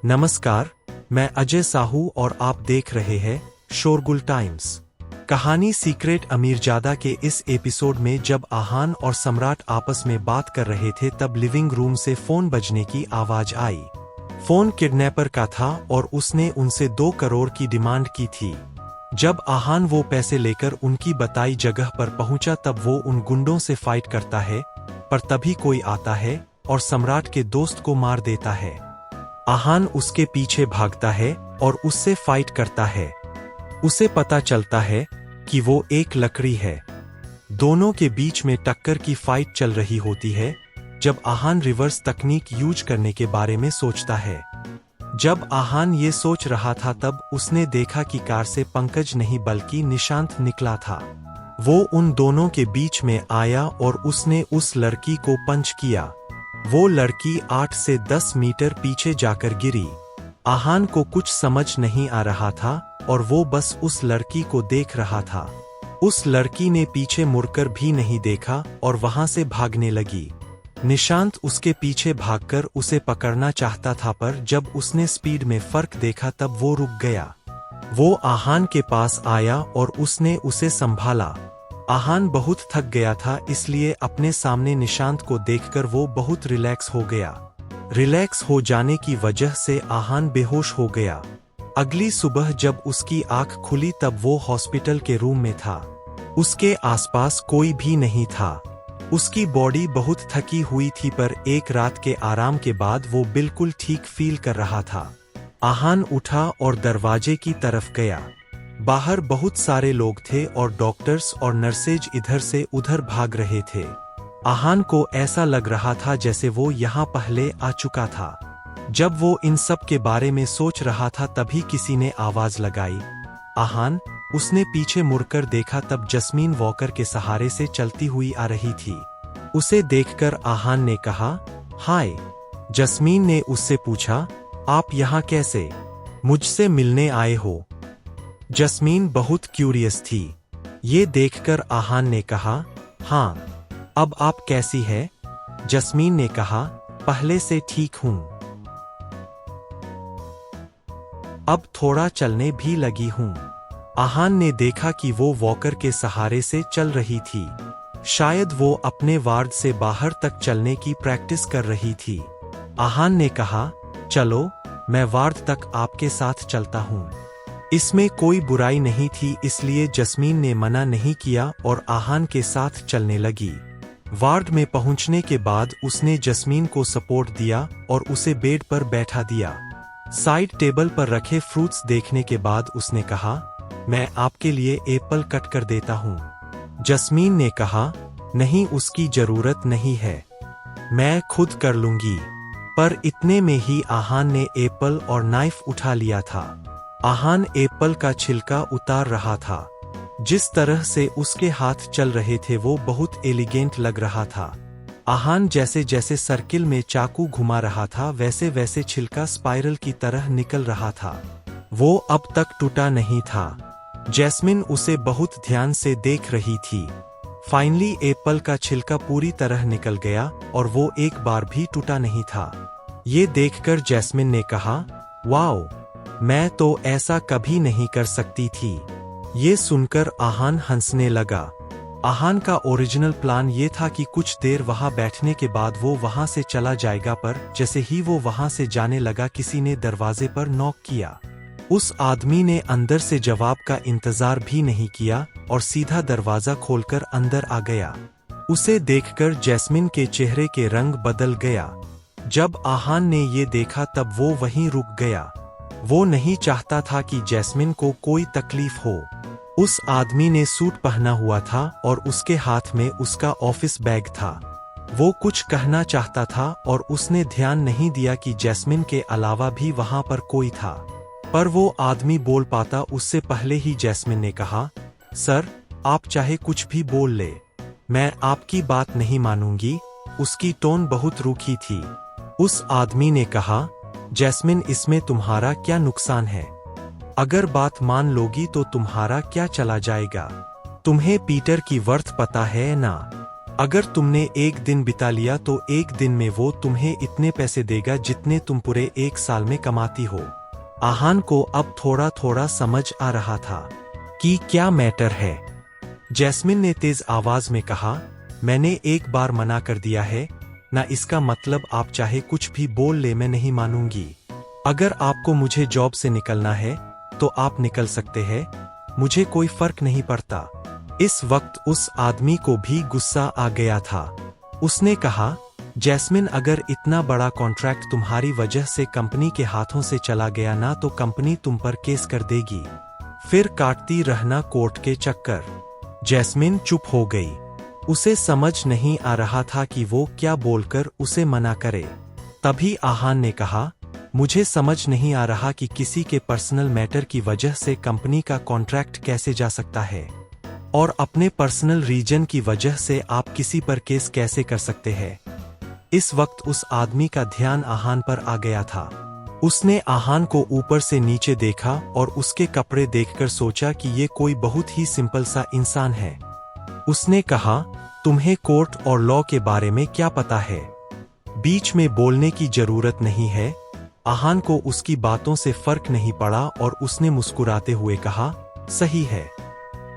नमस्कार, मैं अजय साहू और आप देख रहे हैं शोरगुल टाइम्स। कहानी सीक्रेट अमीरजादा के इस एपिसोड में जब आहान और सम्राट आपस में बात कर रहे थे तब लिविंग रूम से फोन बजने की आवाज आई। फोन किडनैपर का था और उसने उनसे 2 करोड़ की डिमांड की थी। जब आहान वो पैसे लेकर उनकी बताई जगह पर पहुंचा तब वो उन गुंडों से फाइट करता है, पर तभी कोई आता है और सम्राट के दोस्त को मार देता है। आहान उसके पीछे भागता है और उससे फाइट करता है। उसे पता चलता है कि वो एक लकड़ी है। दोनों के बीच में टक्कर की फाइट चल रही होती है जब आहान रिवर्स तकनीक यूज करने के बारे में सोचता है। जब आहान ये सोच रहा था तब उसने देखा कि कार से पंकज नहीं बल्कि निशांत निकला था। वो उन दोनों के बीच में आया और उसने उस लड़की को पंच किया। वो लड़की 8 से 10 मीटर पीछे जाकर गिरी। आहान को कुछ समझ नहीं आ रहा था और वो बस उस लड़की को देख रहा था। उस लड़की ने पीछे मुड़कर भी नहीं देखा और वहां से भागने लगी। निशांत उसके पीछे भागकर उसे पकड़ना चाहता था, पर जब उसने स्पीड में फर्क देखा तब वो रुक गया। वो आहान के पास आया और उसने उसे संभाला। आहान बहुत थक गया था, इसलिए अपने सामने निशांत को देखकर वो बहुत रिलैक्स हो गया। रिलैक्स हो जाने की वजह से आहान बेहोश हो गया। अगली सुबह जब उसकी आंख खुली तब वो हॉस्पिटल के रूम में था। उसके आसपास कोई भी नहीं था। उसकी बॉडी बहुत थकी हुई थी, पर एक रात के आराम के बाद वो बिल्कुल ठीक फील कर रहा था। आहान उठा और दरवाजे की तरफ गया। बाहर बहुत सारे लोग थे और डॉक्टर्स और नर्सेज इधर से उधर भाग रहे थे। आहान को ऐसा लग रहा था जैसे वो यहाँ पहले आ चुका था। जब वो इन सब के बारे में सोच रहा था तभी किसी ने आवाज लगाई, आहान। उसने पीछे मुड़कर देखा तब जस्मीन वॉकर के सहारे से चलती हुई आ रही थी। उसे देखकर आहान ने कहा, हाय। जस्मीन ने उससे पूछा, आप यहाँ कैसे? मुझसे मिलने आए हो? जस्मीन बहुत क्यूरियस थी। ये देखकर आहान ने कहा, हाँ। अब आप कैसी है? जस्मीन ने कहा, पहले से ठीक हूं। अब थोड़ा चलने भी लगी हूं। आहान ने देखा कि वो वॉकर के सहारे से चल रही थी। शायद वो अपने वार्ड से बाहर तक चलने की प्रैक्टिस कर रही थी। आहान ने कहा, चलो, मैं वार्ड तक आपके साथ चलता हूं। इसमें कोई बुराई नहीं थी, इसलिए जस्मीन ने मना नहीं किया और आहान के साथ चलने लगी। वार्ड में पहुंचने के बाद उसने जस्मीन को सपोर्ट दिया और उसे बेड पर बैठा दिया। साइड टेबल पर रखे फ्रूट्स देखने के बाद उसने कहा, मैं आपके लिए एप्पल कट कर देता हूं। जस्मीन ने कहा, नहीं, उसकी जरूरत नहीं है, मैं खुद कर लूंगी। पर इतने में ही आहान ने एप्पल और नाइफ उठा लिया था। आहान एप्पल का छिलका उतार रहा था। जिस तरह से उसके हाथ चल रहे थे वो बहुत एलिगेंट लग रहा था। आहान जैसे जैसे सर्किल में चाकू घुमा रहा था वैसे वैसे छिलका स्पाइरल की तरह निकल रहा था। वो अब तक टूटा नहीं था। जैस्मिन उसे बहुत ध्यान से देख रही थी। फाइनली एप्पल का छिलका पूरी तरह निकल गया और वो एक बार भी टूटा नहीं था। ये देखकर जैस्मिन ने कहा, वाओ, मैं तो ऐसा कभी नहीं कर सकती थी। ये सुनकर आहान हंसने लगा। आहान का ओरिजिनल प्लान ये था कि कुछ देर वहां बैठने के बाद वो वहां से चला जाएगा, पर जैसे ही वो वहां से जाने लगा किसी ने दरवाजे पर नॉक किया। उस आदमी ने अंदर से जवाब का इंतजार भी नहीं किया और सीधा दरवाजा खोलकर अंदर आ गया। उसे देखकर जैस्मिन के चेहरे के रंग बदल गया। जब आहान ने ये देखा तब वो वहीं रुक गया। वो नहीं चाहता था कि जैस्मिन को कोई तकलीफ हो। उस आदमी ने सूट पहना हुआ था और उसके हाथ में उसका ऑफिस बैग था। वो कुछ कहना चाहता था और उसने ध्यान नहीं दिया कि जैस्मिन के अलावा भी वहां पर कोई था। पर वो आदमी बोल पाता उससे पहले ही जैस्मिन ने कहा, सर, आप चाहे कुछ भी बोल ले, मैं आपकी बात नहीं मानूंगी। उसकी टोन बहुत रूखी थी। उस आदमी ने कहा, जैस्मिन, इसमें तुम्हारा क्या नुकसान है? अगर बात मान लोगी तो तुम्हारा क्या चला जाएगा? तुम्हें पीटर की वर्थ पता है ना? अगर तुमने एक दिन बिता लिया तो एक दिन में वो तुम्हें इतने पैसे देगा जितने तुम पूरे एक साल में कमाती हो। आहान को अब थोड़ा थोड़ा समझ आ रहा था कि क्या मैटर है। जैस्मिन ने तेज आवाज में कहा, मैंने एक बार मना कर दिया है ना, इसका मतलब आप चाहे कुछ भी बोल ले मैं नहीं मानूंगी। अगर आपको मुझे जॉब से निकलना है तो आप निकल सकते हैं, मुझे कोई फर्क नहीं पड़ता। इस वक्त उस आदमी को भी गुस्सा आ गया था। उसने कहा, जैस्मिन अगर इतना बड़ा कॉन्ट्रैक्ट तुम्हारी वजह से कंपनी के हाथों से चला गया ना तो कंपनी तुम पर केस कर देगी, फिर काटती रहना कोर्ट के चक्कर। जैस्मिन चुप हो गई। उसे समझ नहीं आ रहा था कि वो क्या बोलकर उसे मना करे। तभी आहान ने कहा, मुझे समझ नहीं आ रहा कि किसी के पर्सनल मैटर की वजह से कंपनी का कॉन्ट्रैक्ट कैसे जा सकता है, और अपने पर्सनल रीजन की वजह से आप किसी पर केस कैसे कर सकते हैं। इस वक्त उस आदमी का ध्यान आहान पर आ गया था। उसने आहान को ऊपर से नीचे देखा और उसके कपड़े देखकर सोचा कि ये कोई बहुत ही सिंपल सा इंसान है। उसने कहा, तुम्हें कोर्ट और लॉ के बारे में क्या पता है? बीच में बोलने की जरूरत नहीं है। आहान को उसकी बातों से फर्क नहीं पड़ा और उसने मुस्कुराते हुए कहा, सही है,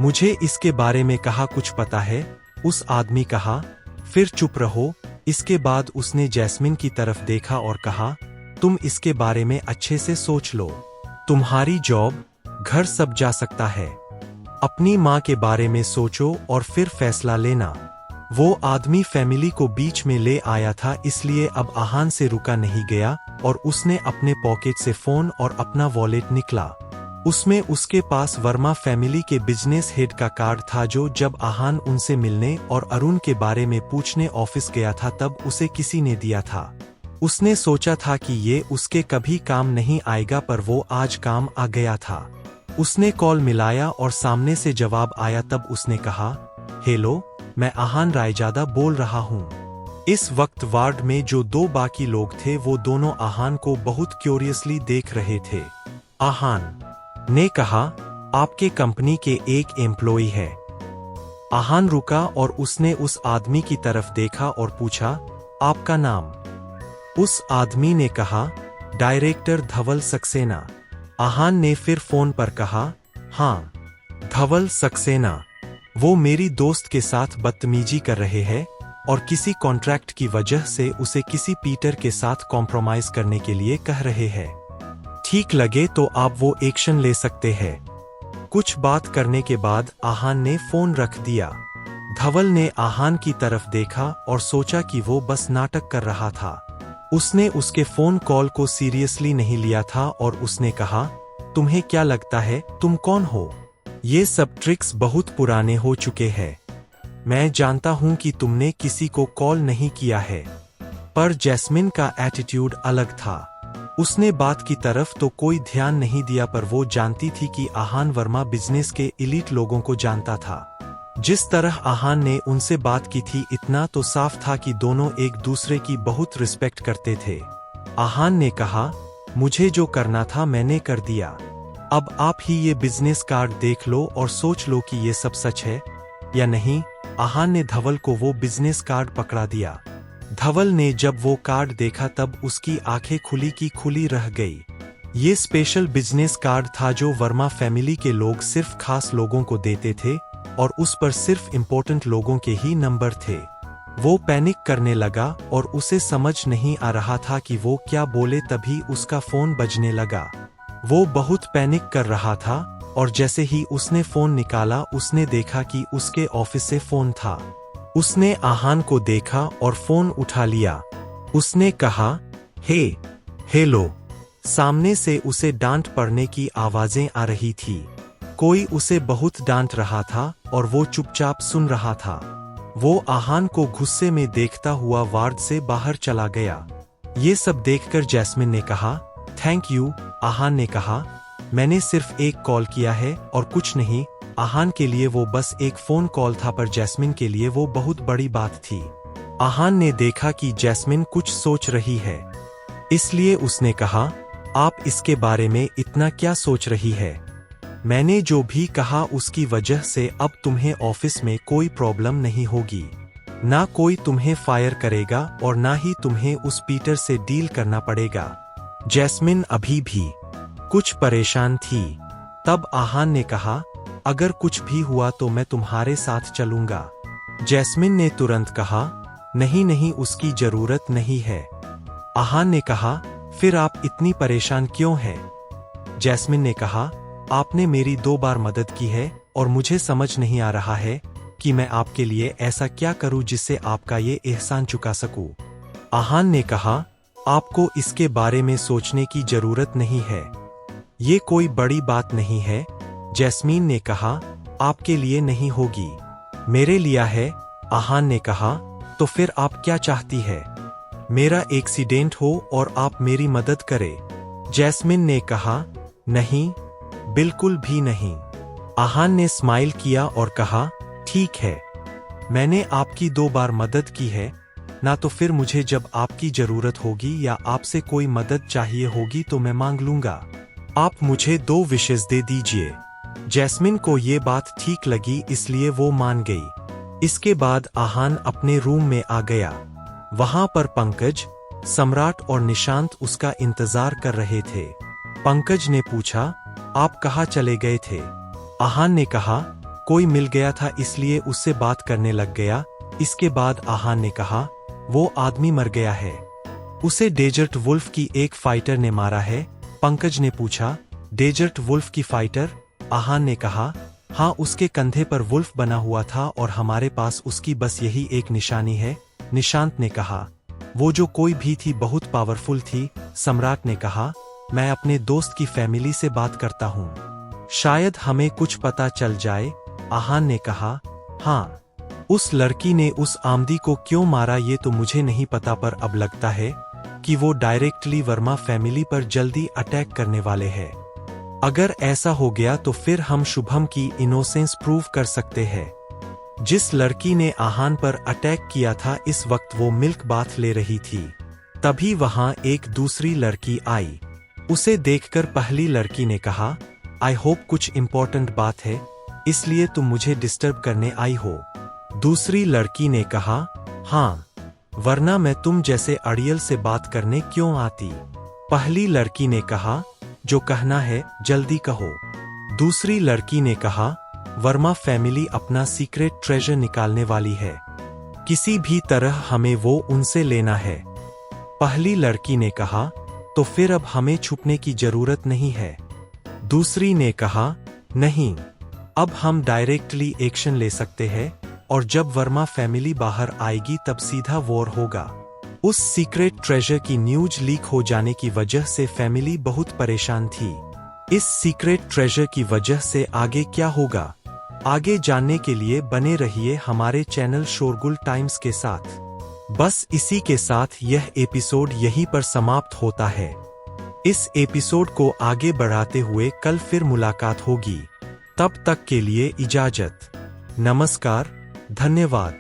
मुझे इसके बारे में कहा कुछ पता है। उस आदमी कहा, फिर चुप रहो। इसके बाद उसने जैस्मिन की तरफ देखा और कहा, तुम इसके बारे में अच्छे से सोच लो। तुम्हारी जॉब, घर सब जा सकता है। अपनी माँ के बारे में सोचो और फिर फैसला लेना। वो आदमी फैमिली को बीच में ले आया था, इसलिए अब आहान से रुका नहीं गया और उसने अपने पॉकेट से फोन और अपना वॉलेट निकला। उसमें उसके पास वर्मा फैमिली के बिजनेस हेड का कार्ड था, जो जब आहान उनसे मिलने और अरुण के बारे में पूछने ऑफिस गया था तब उसे किसी ने दिया था। उसने सोचा था कि ये उसके कभी काम नहीं आएगा, पर वो आज काम आ गया था। उसने कॉल मिलाया और सामने से जवाब आया। तब उसने कहा, हेलो, मैं आहान रायजादा बोल रहा हूँ। इस वक्त वार्ड में जो दो बाकी लोग थे वो दोनों आहान को बहुत क्यूरियसली देख रहे थे। आहान ने कहा, आपके कंपनी के एक एम्प्लॉई है। आहान रुका और उसने उस आदमी की तरफ देखा और पूछा, आपका नाम? उस आदमी ने कहा, डायरेक्टर धवल सक्सेना। आहान ने फिर फोन पर कहा, हाँ, धवल सक्सेना। वो मेरी दोस्त के साथ बदतमीजी कर रहे हैं और किसी कॉन्ट्रैक्ट की वजह से उसे किसी पीटर के साथ कॉम्प्रोमाइज करने के लिए कह रहे हैं। ठीक लगे तो आप वो एक्शन ले सकते हैं। कुछ बात करने के बाद आहान ने फोन रख दिया। धवल ने आहान की तरफ देखा और सोचा कि वो बस नाटक कर रहा था। उसने उसके फोन कॉल को सीरियसली नहीं लिया था और उसने कहा, तुम्हें क्या लगता है तुम कौन हो? ये सब ट्रिक्स बहुत पुराने हो चुके हैं। मैं जानता हूं कि तुमने किसी को कॉल नहीं किया है। पर जैस्मिन का एटीट्यूड अलग था। उसने बात की तरफ तो कोई ध्यान नहीं दिया, पर वो जानती थी कि आहान वर्मा बिजनेस के एलीट लोगों को जानता था। जिस तरह आहान ने उनसे बात की थी, इतना तो साफ था कि दोनों एक दूसरे की बहुत रिस्पेक्ट करते थे। आहान ने कहा, मुझे जो करना था मैंने कर दिया। अब आप ही ये बिजनेस कार्ड देख लो और सोच लो कि ये सब सच है या नहीं। आहान ने धवल को वो बिजनेस कार्ड पकड़ा दिया। धवल ने जब वो कार्ड देखा तब उसकी आंखें खुली की खुली रह गई। ये स्पेशल बिजनेस कार्ड था जो वर्मा फैमिली के लोग सिर्फ खास लोगों को देते थे और उस पर सिर्फ इम्पोर्टेंट लोगों के ही नंबर थे। वो पैनिक करने लगा और उसे समझ नहीं आ रहा था कि वो क्या बोले। तभी उसका फोन बजने लगा। वो बहुत पैनिक कर रहा था और जैसे ही उसने फोन निकाला उसने देखा कि उसके ऑफिस से फोन था। उसने आहान को देखा और फोन उठा लिया। उसने कहा, हेलो। सामने से उसे डांट पड़ने की आवाजें आ रही थी। कोई उसे बहुत डांट रहा था और वो चुपचाप सुन रहा था। वो आहान को गुस्से में देखता हुआ वार्ड से बाहर चला गया। ये सब देखकर जैस्मिन ने कहा, थैंक यू। आहान ने कहा, मैंने सिर्फ एक कॉल किया है और कुछ नहीं। आहान के लिए वो बस एक फोन कॉल था, पर जैस्मिन के लिए वो बहुत बड़ी बात थी। आहान ने देखा कि जैस्मिन कुछ सोच रही है, इसलिए उसने कहा, आप इसके बारे में इतना क्या सोच रही है? मैंने जो भी कहा उसकी वजह से अब तुम्हें ऑफिस में कोई प्रॉब्लम नहीं होगी। ना कोई तुम्हें फायर करेगा और ना ही तुम्हें उस पीटर से डील करना पड़ेगा। जैस्मिन अभी भी कुछ परेशान थी। तब आहान ने कहा, अगर कुछ भी हुआ तो मैं तुम्हारे साथ चलूंगा। जैस्मिन ने तुरंत कहा, नहीं नहीं, उसकी जरूरत नहीं है। आहान ने कहा, फिर आप इतनी परेशान क्यों हैं? जैस्मिन ने कहा, आपने मेरी 2 बार मदद की है और मुझे समझ नहीं आ रहा है कि मैं आपके लिए ऐसा क्या करूं जिससे आपका ये एहसान चुका सकूं। आहान ने कहा, आपको इसके बारे में सोचने की जरूरत नहीं है, ये कोई बड़ी बात नहीं है। जैस्मीन ने कहा, आपके लिए नहीं होगी, मेरे लिए है। आहान ने कहा, तो फिर आप क्या चाहती है? मेरा एक्सीडेंट हो और आप मेरी मदद करें। जैस्मिन ने कहा, नहीं, बिल्कुल भी नहीं। आहान ने स्माइल किया और कहा, ठीक है, मैंने आपकी 2 बार मदद की है ना, तो फिर मुझे जब आपकी जरूरत होगी या आपसे कोई मदद चाहिए होगी तो मैं मांग लूंगा। आप मुझे 2 विशेष दे दीजिए। जैस्मिन को ये बात ठीक लगी, इसलिए वो मान गई। इसके बाद आहान अपने रूम में आ गया। वहां पर पंकज, सम्राट और निशांत उसका इंतजार कर रहे थे। पंकज ने पूछा, आप कहाँ चले गए थे? आहान ने कहा, कोई मिल गया था इसलिए उससे बात करने लग गया। इसके बाद आहान ने कहा, वो आदमी मर गया है, उसे डेजर्ट वुल्फ की एक फाइटर ने मारा है। पंकज ने पूछा, डेजर्ट वुल्फ की फाइटर? आहान ने कहा, हाँ, उसके कंधे पर वुल्फ बना हुआ था और हमारे पास उसकी बस यही एक निशानी है। निशांत ने कहा, वो जो कोई भी थी बहुत पावरफुल थी। सम्राट ने कहा, मैं अपने दोस्त की फैमिली से बात करता हूँ, शायद हमें कुछ पता चल जाए। आहान ने कहा, हाँ, उस लड़की ने उस आमदी को क्यों मारा ये तो मुझे नहीं पता, पर अब लगता है कि वो डायरेक्टली वर्मा फैमिली पर जल्दी अटैक करने वाले हैं। अगर ऐसा हो गया तो फिर हम शुभम की इनोसेंस प्रूव कर सकते हैं। जिस लड़की ने आहान पर अटैक किया था इस वक्त वो मिल्क बाथ ले रही थी। तभी वहां एक दूसरी लड़की आई। उसे देखकर पहली लड़की ने कहा, आई होप कुछ इंपॉर्टेंट बात है, इसलिए तुम मुझे डिस्टर्ब करने आई हो। दूसरी लड़की ने कहा, हाँ, वरना मैं तुम जैसे अड़ियल से बात करने क्यों आती। पहली लड़की ने कहा, जो कहना है जल्दी कहो। दूसरी लड़की ने कहा, वर्मा फैमिली अपना सीक्रेट ट्रेजर निकालने वाली है, किसी भी तरह हमें वो उनसे लेना है। पहली लड़की ने कहा, तो फिर अब हमें छुपने की जरूरत नहीं है। दूसरी ने कहा, नहीं, अब हम डायरेक्टली एक्शन ले सकते हैं और जब वर्मा फैमिली बाहर आएगी तब सीधा वॉर होगा। उस सीक्रेट ट्रेजर की न्यूज लीक हो जाने की वजह से फैमिली बहुत परेशान थी। इस सीक्रेट ट्रेजर की वजह से आगे क्या होगा, आगे जानने के लिए बने रहिए हमारे चैनल शोरगुल टाइम्स के साथ। बस इसी के साथ यह एपिसोड यहीं पर समाप्त होता है। इस एपिसोड को आगे बढ़ाते हुए कल फिर मुलाकात होगी। तब तक के लिए इजाजत। नमस्कार, धन्यवाद।